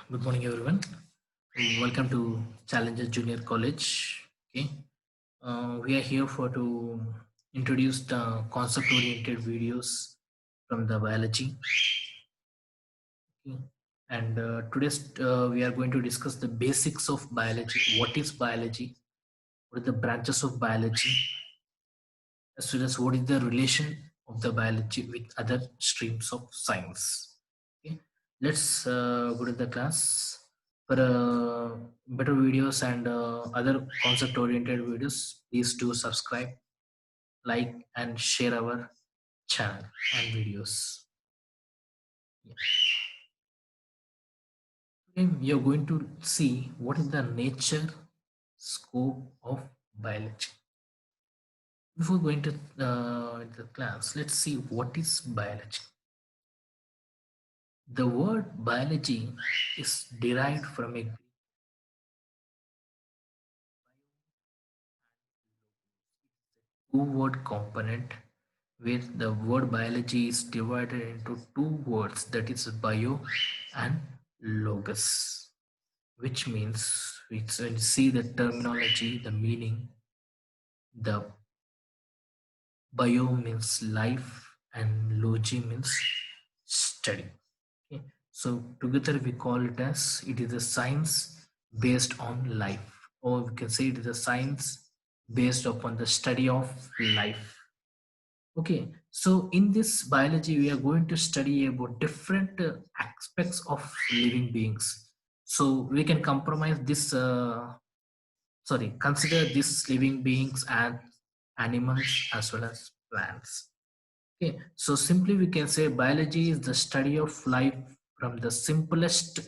Good morning, everyone. Welcome to Challenger Junior College. Okay, we are here for to introduce the concept-oriented videos from the biology. Okay. And today's we are going to discuss the basics of biology. What is biology? What are the branches of biology? As well as what is the relation of the biology with other streams of science. Okay, let's go to the class. For better videos and other concept oriented videos, please do subscribe, like, and share our channel and videos. Yeah. Okay, you're going to see what is the nature scope of biology. Before going to the class, let's see what is biology. The word biology is derived from a two-word component where the word biology is divided into two words, that is bio and logos, which means it's when you see the terminology, the meaning, the bio means life and logi means study. Okay. So together we call it as it is a science based on life, or we can say it is a science based upon the study of life. Okay, so in this biology, we are going to study about different aspects of living beings. So we can compromise this, consider these living beings as animals as well as plants. Okay, so simply we can say biology is the study of life from the simplest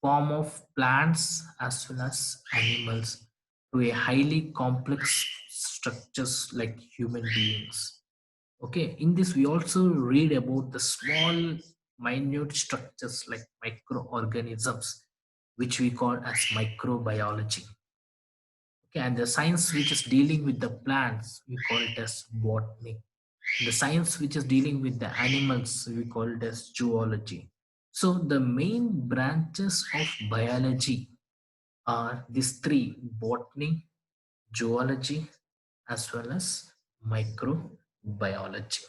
form of plants as well as animals to a highly complex structures like human beings. Okay, in this we also read about the small minute structures like microorganisms, which we call as microbiology. Okay, and the science which is dealing with the plants, we call it as botany. The science which is dealing with the animals, we call it as zoology. So the main branches of biology are these three: botany, zoology, as well as microbiology.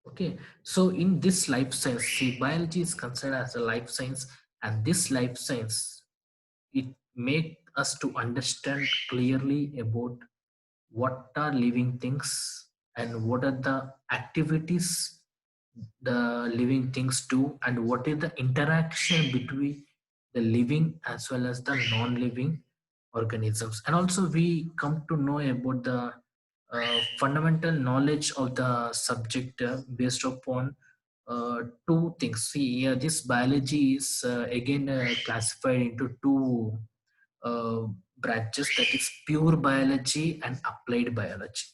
Okay, so in this life science, see, biology is considered as a life science, and this life science it make us to understand clearly about what are living things and what are the activities the living things do, and what is the interaction between the living as well as the non-living organisms. And also we come to know about the fundamental knowledge of the subject based upon two things. See here, this biology is again classified into two uh, branches, that is pure biology and applied biology.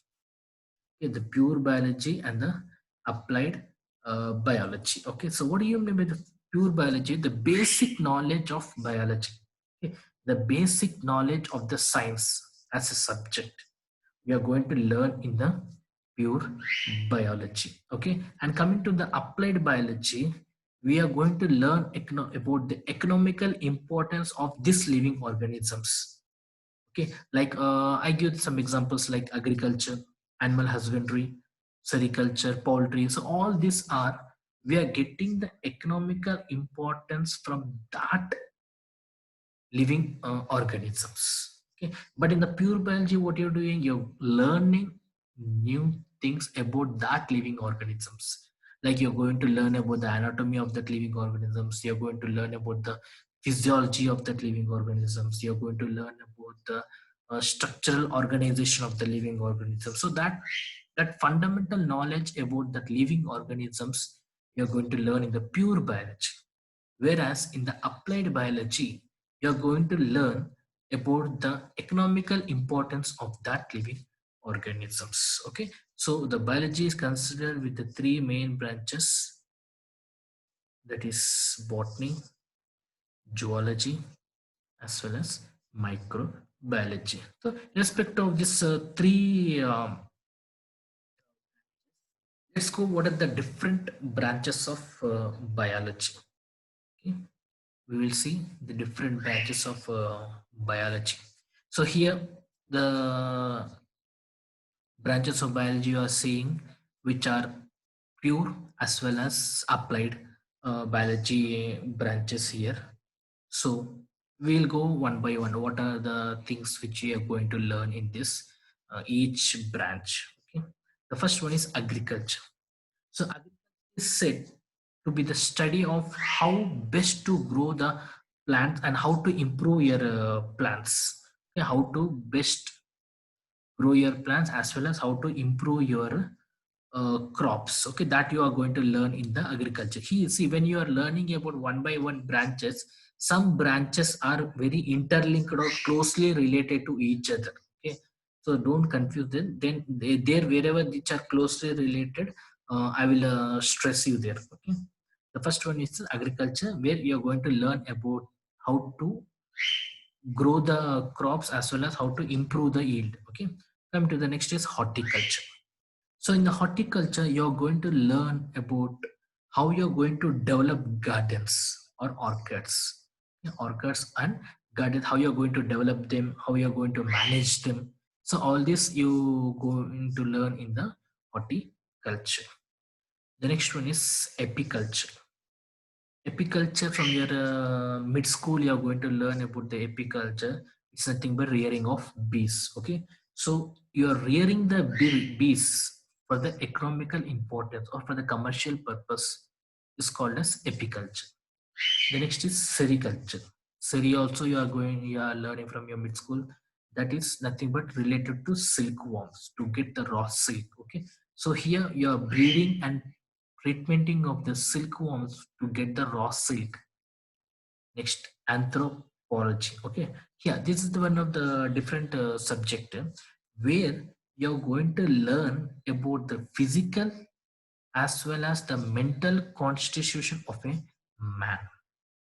Okay, the pure biology and the applied biology. Okay, so what do you mean by the pure biology? The basic knowledge of biology. Okay, the basic knowledge of the science as a subject we are going to learn in the pure biology. Okay, and coming to the applied biology, we are going to learn about the economical importance of these living organisms. Okay, like I give some examples like agriculture, animal husbandry, sericulture, poultry. So all these are, we are getting the economical importance from that living organisms. Okay, but in the pure biology, what you're doing, you're learning new things about that living organisms. Like you're going to learn about the anatomy of that living organisms, you're going to learn about the physiology of that living organisms, you're going to learn about the structural organization of the living organism. So that fundamental knowledge about that living organisms you're going to learn in the pure biology. Whereas in the applied biology, you're going to learn about the economical importance of that living organisms. Okay, so the biology is considered with the three main branches, that is botany, zoology, as well as microbiology. So, in respect of this three, let's go. What are the different branches of biology? Okay. we will see the different branches of biology. So here the branches of biology you are seeing, which are pure as well as applied biology branches here. So we'll go one by one. What are the things which we are going to learn in this each branch? Okay, the first one is agriculture. So agriculture is said to be the study of how best to grow the plants and how to improve your plants. Okay, how to best grow your plants as well as how to improve your crops. Okay, that you are going to learn in the agriculture. Here, see, when you are learning about one by one branches, some branches are very interlinked or closely related to each other. Okay, so don't confuse them. Then there wherever which are closely related, I will stress you there. Okay, the first one is agriculture, where you are going to learn about how to grow the crops as well as how to improve the yield. Okay, come to the next is horticulture. So in the horticulture, you're going to learn about how you're going to develop gardens or orchids. Yeah, orchids and gardens, how you're going to develop them, how you're going to manage them. So all this you going to learn in the horticulture. The next one is apiculture. Apiculture, from your mid school you are going to learn about the apiculture. It's nothing but rearing of bees. Okay, so you are rearing the bees for the economical importance or for the commercial purpose is called as apiculture. The next is sericulture. Seri also you are learning from your mid school. That is nothing but related to silkworms to get the raw silk. Okay, so here you are breeding and treatmenting of the silkworms to get the raw silk. Next, anthropology. Okay, yeah, this is the one of the different subject where you're going to learn about the physical as well as the mental constitution of a man.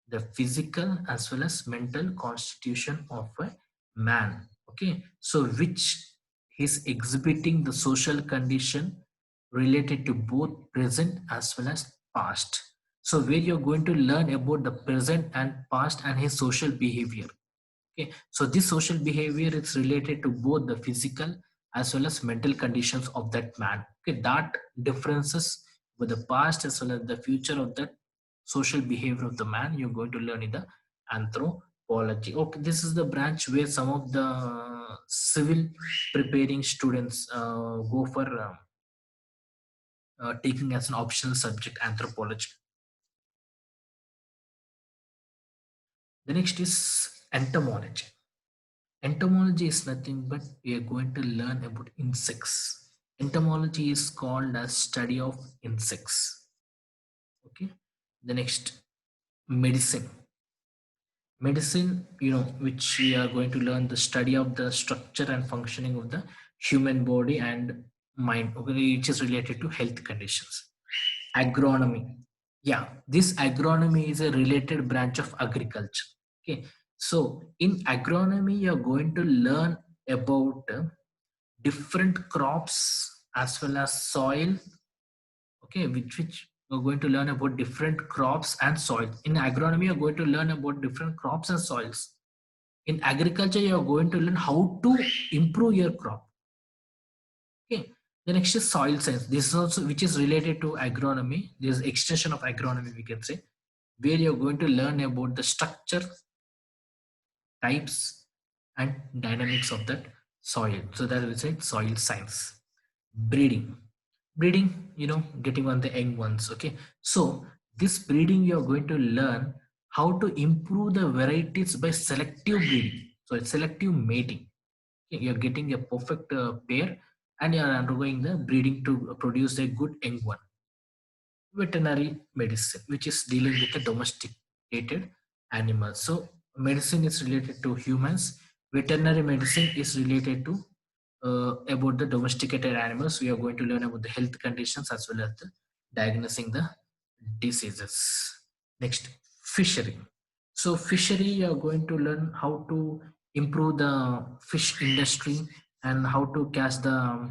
The physical as well as mental constitution of a man. Okay, so which is exhibiting the social condition related to both present as well as past. So where you're going to learn about the present and past and his social behavior. Okay, so this social behavior is related to both the physical as well as mental conditions of that man. Okay, that differences with the past as well as the future of that social behavior of the man you're going to learn in the anthropology. Okay, this is the branch where some of the civil preparing students go for taking as an optional subject anthropology. The next is entomology. Entomology is nothing but we are going to learn about insects. Entomology is called as study of insects. Okay. The next, medicine. Medicine, which we are going to learn the study of the structure and functioning of the human body and mind, okay, which is related to health conditions. Agronomy. Yeah, this agronomy is a related branch of agriculture. Okay, so in agronomy, you're going to learn about different crops as well as soil. Okay, which you're going to learn about different crops and soil. In agronomy, you're going to learn about different crops and soils. In agriculture, you're going to learn how to improve your crop. Okay. The next is soil science. This is also which is related to agronomy. This is extension of agronomy, we can say, where you're going to learn about the structure, types, and dynamics of that soil. So that is it, soil science. Breeding. Breeding, getting on the young ones. Okay. So this breeding you're going to learn how to improve the varieties by selective breeding. So it's selective mating. You're getting a perfect pair and you're undergoing the breeding to produce a good young one. Veterinary medicine, which is dealing with the domesticated animals. So medicine is related to humans. Veterinary medicine is related to about the domesticated animals. We are going to learn about the health conditions as well as the diagnosing the diseases. Next, fishery. So fishery, you are going to learn how to improve the fish industry and how to catch the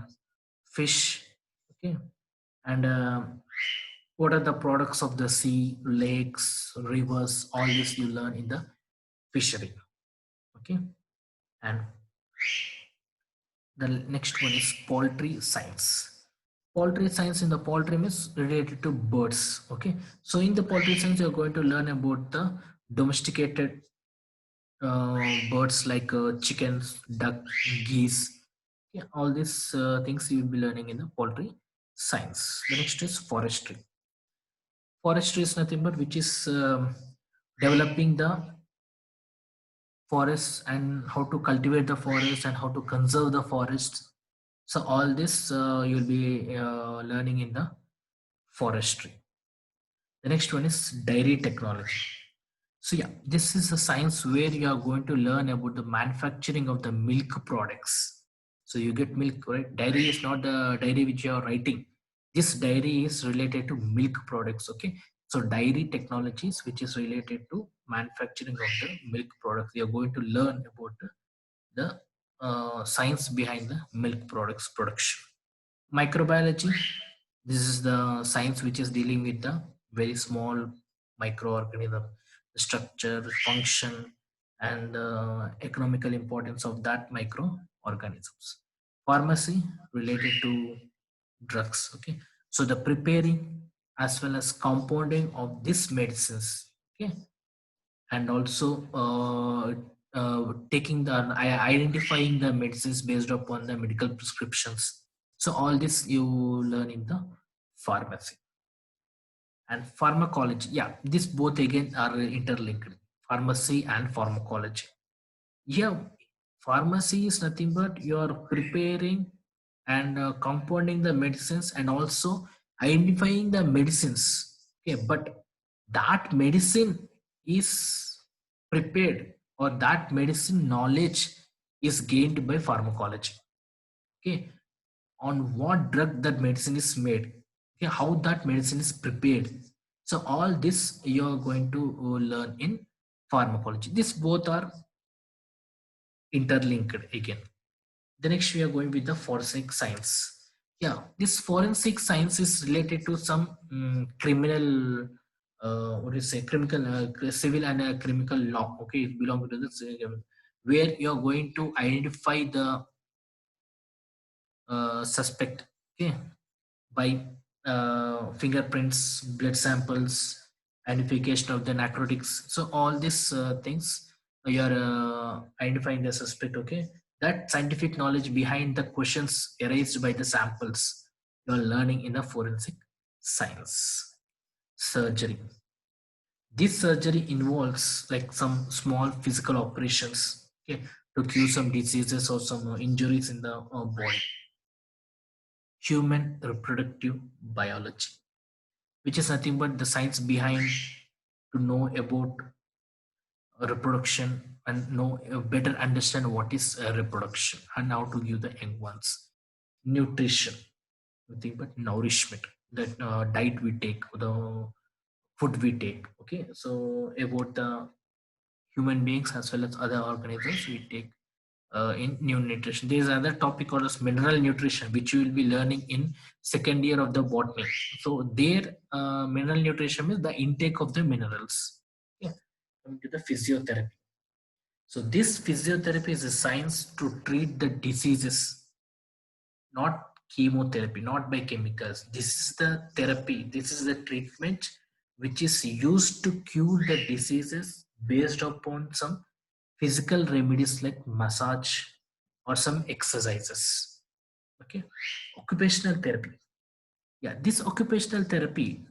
fish. Okay, and what are the products of the sea, lakes, rivers, all this you learn in the fishery. Okay, and the next one is poultry science. Poultry science, in the poultry is related to birds. Okay, so in the poultry science you're going to learn about the domesticated birds like chickens, duck, geese. Yeah, all these things you will be learning in the poultry science. The next is forestry. Forestry is nothing but which is developing the forests and how to cultivate the forest and how to conserve the forests. So all this you'll be learning in the forestry. The next one is dairy technology. So yeah, this is a science where you are going to learn about the manufacturing of the milk products. So you get milk, right? Dairy is not the dairy which you are writing. This dairy is related to milk products. Okay. So dairy technologies, which is related to manufacturing of the milk products. You are going to learn about the science behind the milk products production. Microbiology, this is the science which is dealing with the very small microorganism, the structure, function, and economical importance of that microorganisms. Pharmacy, related to drugs. Okay, so the preparing as well as compounding of these medicines. Okay, and also taking the identifying the medicines based upon the medical prescriptions. So all this you learn in the pharmacy. And pharmacology, yeah, these both again are interlinked, pharmacy and pharmacology. Yeah, pharmacy is nothing but you're preparing and compounding the medicines and also identifying the medicines. Okay, but that medicine is prepared, or that medicine knowledge is gained by pharmacology. Okay, on what drug that medicine is made, okay, how that medicine is prepared. So all this you're going to learn in pharmacology. These both are interlinked again. The next we are going with the forensic science. Yeah, this forensic science is related to some criminal, what do you say, criminal, civil and criminal law. Okay, it belongs to this where you are going to identify the suspect. Okay, by fingerprints, blood samples, identification of the narcotics. So all these things you are identifying the suspect. Okay, that scientific knowledge behind the questions erased by the samples you are learning in the forensic science. Surgery. This surgery involves like some small physical operations. Okay, to cure some diseases or some injuries in the body. Human reproductive biology, which is nothing but the science behind to know about reproduction and know better understand what is reproduction and how to give the young ones. Nutrition, nothing but nourishment, that diet we take, the food we take. Okay, so about the human beings as well as other organisms we take in new nutrition. There is another topic called as mineral nutrition, which you will be learning in second year of the botany. So there, mineral nutrition is the intake of the minerals. Yeah. Coming to the physiotherapy. So this physiotherapy is a science to treat the diseases, not chemotherapy, not by chemicals. This is the therapy. This is the treatment which is used to cure the diseases based upon some physical remedies like massage or some exercises. Okay, occupational therapy. Yeah, this occupational therapy,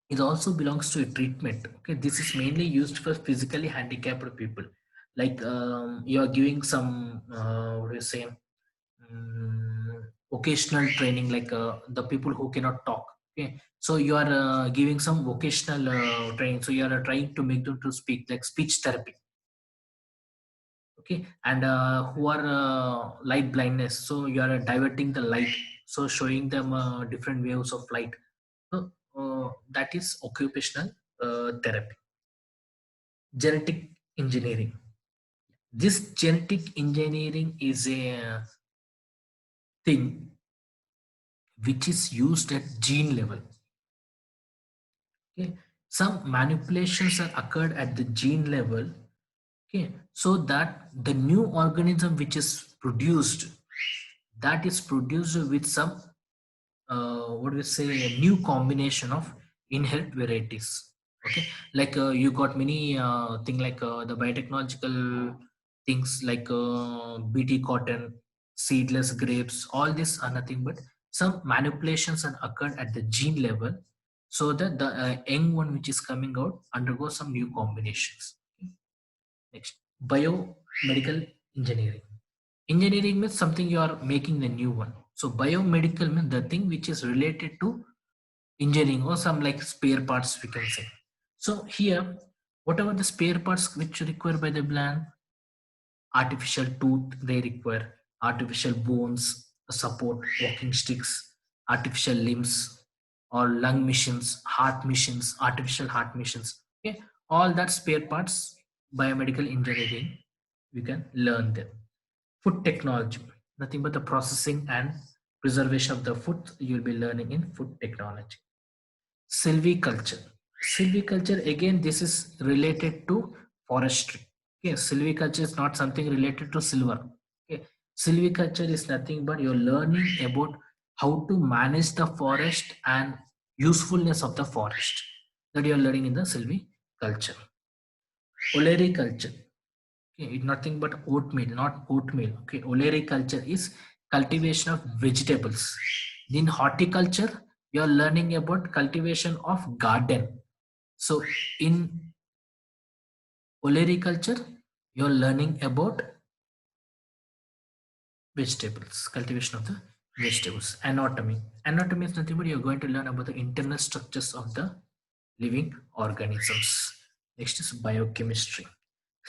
it also belongs to a treatment. Okay, this is mainly used for physically handicapped people. Like you are giving some what do you say, vocational training, like the people who cannot talk. Okay, so you are giving some vocational training. So you are trying to make them to speak, like speech therapy. Okay, and who are light blindness, so you are diverting the light, so showing them different waves of light. So that is occupational therapy. Genetic engineering, this genetic engineering is a thing which is used at gene level. Okay, some manipulations are occurred at the gene level. Okay, so that the new organism which is produced, that is produced with some what do we say, a new combination of inherent varieties. Okay, like you got many thing like the biotechnological things like bt cotton, seedless grapes, all this are nothing but some manipulations are occurred at the gene level, so that the young one which is coming out undergoes some new combinations. Okay. Next, biomedical engineering. Engineering means something you are making the new one. So biomedical means the thing which is related to engineering or some like spare parts we can say. So here, whatever the spare parts which required by the plant, artificial tooth they require, artificial bones, support, walking sticks, artificial limbs, or lung machines, heart machines, artificial heart machines. Okay, all that spare parts, biomedical engineering, we can learn them. Food technology, nothing but the processing and preservation of the food you'll be learning in food technology. Silviculture. Silviculture, again, this is related to forestry. Okay, silviculture is not something related to silver. Okay, silviculture is nothing but you're learning about how to manage the forest and usefulness of the forest. That you're learning in the silviculture. Olericulture. Okay, it's nothing but oatmeal, not oatmeal. Okay, olericulture is cultivation of vegetables. In horticulture, you are learning about cultivation of garden. So in olericulture, you are learning about vegetables, cultivation of the vegetables. Anatomy. Anatomy is nothing but you're going to learn about the internal structures of the living organisms. Next is biochemistry.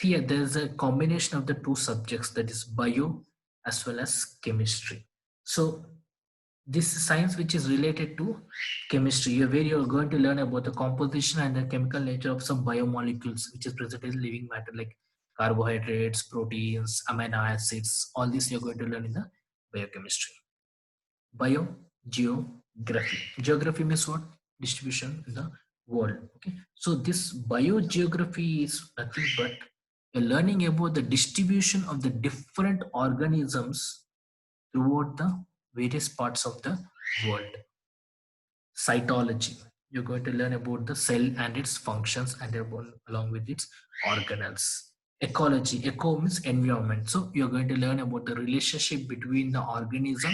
Here there is a combination of the two subjects, that is bio as well as chemistry. So this is science which is related to chemistry, where you are going to learn about the composition and the chemical nature of some biomolecules which is present in living matter like carbohydrates, proteins, amino acids. All this you are going to learn in the biochemistry. Biogeography. Geography means what? Distribution in the world. Okay. So this biogeography is nothing but you're learning about the distribution of the different organisms throughout the various parts of the world. Cytology. You're going to learn about the cell and its functions and along with its organelles. Ecology. Eco means environment. So you're going to learn about the relationship between the organism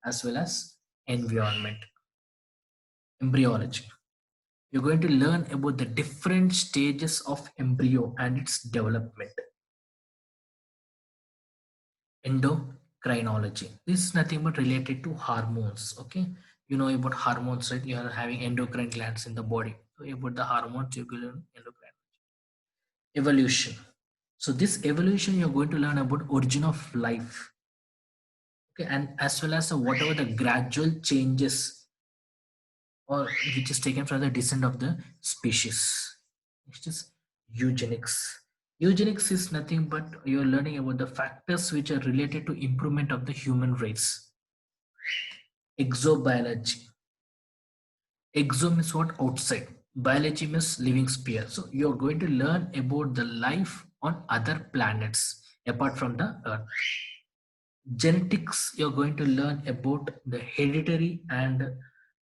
as well as environment. Embryology. You're going to learn about the different stages of embryo and its development. Endocrinology. This is nothing but related to hormones. Okay, you know about hormones, right? You are having endocrine glands in the body. So about the hormones, you will learn endocrine. Evolution. So this evolution, you're going to learn about origin of life. Okay, and as well as whatever the gradual changes or which is taken from the descent of the species. Next is eugenics. Eugenics is nothing but you're learning about the factors which are related to improvement of the human race. Exobiology. Exo means what? Outside. Biology means living sphere. So you're going to learn about the life on other planets apart from the earth. Genetics, you're going to learn about the hereditary and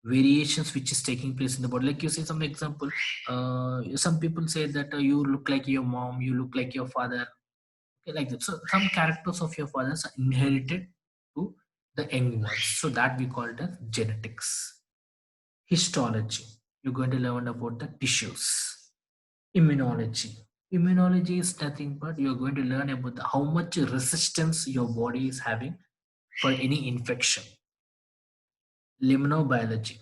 variations which is taking place in the body. Like you say some example, some people say that you look like your mom, you look like your father. Okay, like that. So some characters of your fathers are inherited to the young ones, so that we call it as genetics. Histology, you're going to learn about the tissues. Immunology. Immunology is nothing but you're going to learn about how much resistance your body is having for any infection. Limnobiology.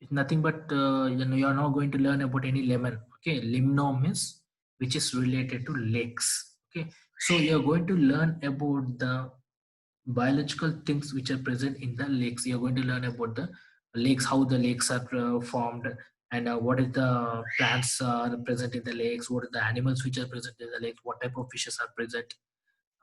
It's nothing but you're not going to learn about any lemon. Okay, limno means which is related to lakes. Okay, so you're going to learn about the biological things which are present in the lakes. You're going to learn about the lakes, how the lakes are formed, and what is the plants are present in the lakes, what are the animals which are present in the lakes, what type of fishes are present,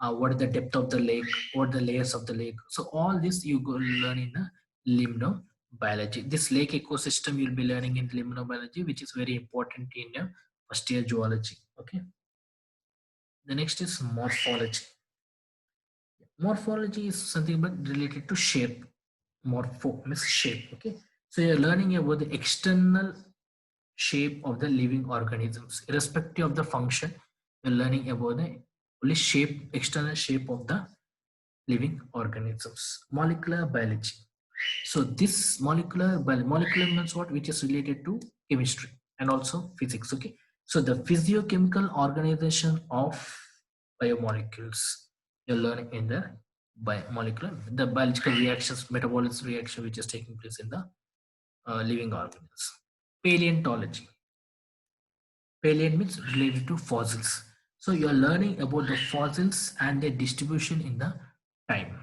what is the depth of the lake, what are the layers of the lake. So all this you go learn in the limno biology. This lake ecosystem you'll be learning in limnobiology, which is very important in your first year zoology. Okay. The next is morphology. Morphology is something but related to shape. Morpho means shape. Okay. So you're learning about the external shape of the living organisms, irrespective of the function. You're learning about the only shape, external shape of the living organisms. Molecular biology. So this molecular means what? Which is related to chemistry and also physics. Okay. So the physiochemical organization of biomolecules you're learning in the biomolecular, the biological reactions, metabolism reaction which is taking place in the living organisms. Paleontology. Paleo means related to fossils. So you are learning about the fossils and their distribution in the time.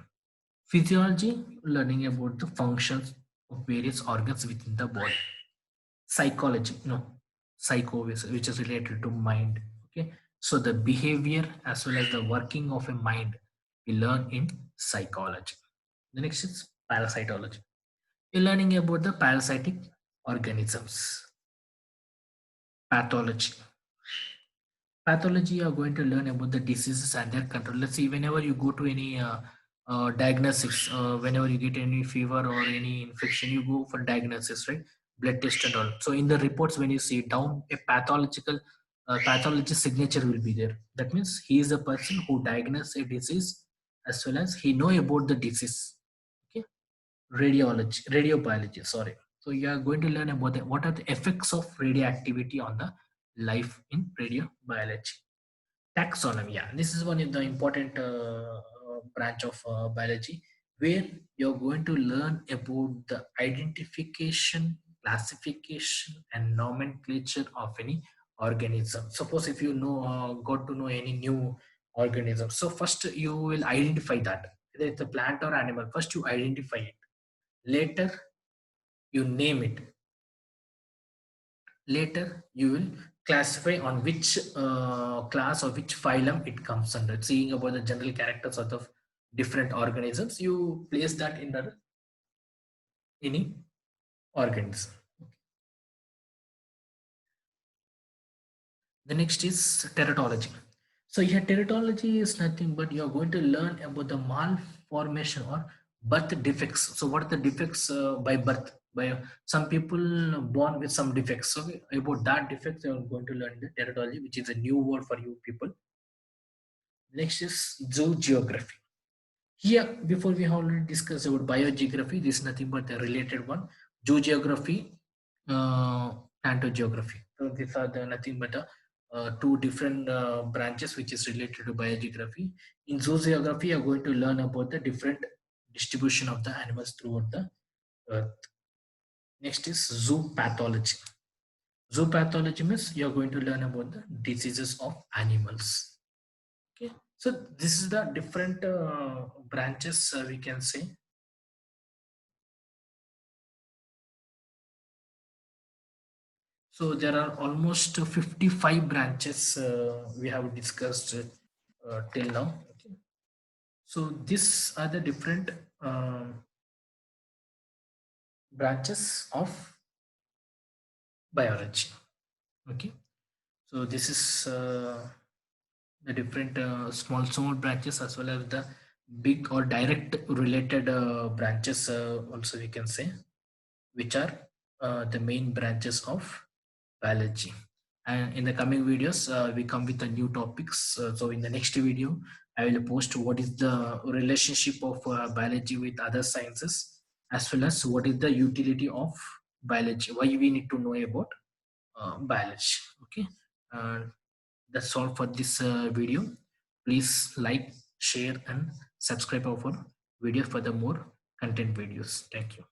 Physiology, learning about the functions of various organs within the body. Psychology, psycho, which is related to mind. Okay, so the behavior as well as the working of a mind we learn in psychology. The next is parasitology. You're learning about the parasitic organisms. Pathology. Pathology, you are going to learn about the diseases and their control. Let's see, whenever you go to any diagnostics, whenever you get any fever or any infection, you go for diagnosis, right? Blood test and all. So in the reports, when you see down, a pathological pathologist signature will be there. That means he is a person who diagnosed a disease as well as he know about the disease. Okay. Radiology, radiobiology, sorry. So you are going to learn about what are the effects of radioactivity on the life in radiobiology. Taxonomy, yeah, this is one of the important branch of biology where you're going to learn about the identification, classification and nomenclature of any organism. Suppose if you know got to know any new organism, so first you will identify that whether it's a plant or animal. First you identify it, later you name it, later you will classify on which class or which phylum it comes under. Seeing about the general characters of the different organisms, you place that in the any organism. The next is teratology. So here teratology is nothing but you're going to learn about the malformation or birth defects. So what are the defects by birth, by some people born with some defects. So about that defects you're going to learn the teratology, which is a new word for you people. Next is zoogeography. Here, before we have already discussed about biogeography, this is nothing but a related one. Zoogeography, uh, geography. So these are the nothing but two different branches which is related to biogeography. In zoogeography, you are going to learn about the different distribution of the animals throughout the earth. Next is zoo pathology. Zoo pathology means you are going to learn about the diseases of animals. Okay, so this is the different branches we can say. So there are almost 55 branches we have discussed till now. Okay. So these are the different branches of biology. Okay. So this is the different small branches as well as the big or direct related branches also we can say, which are the main branches of biology. And in the coming videos we come with the new topics. So in the next video I will post what is the relationship of biology with other sciences, as well as what is the utility of biology, why we need to know about biology. Okay. And that's all for this video. Please like, share and subscribe our video for the more content videos. Thank you.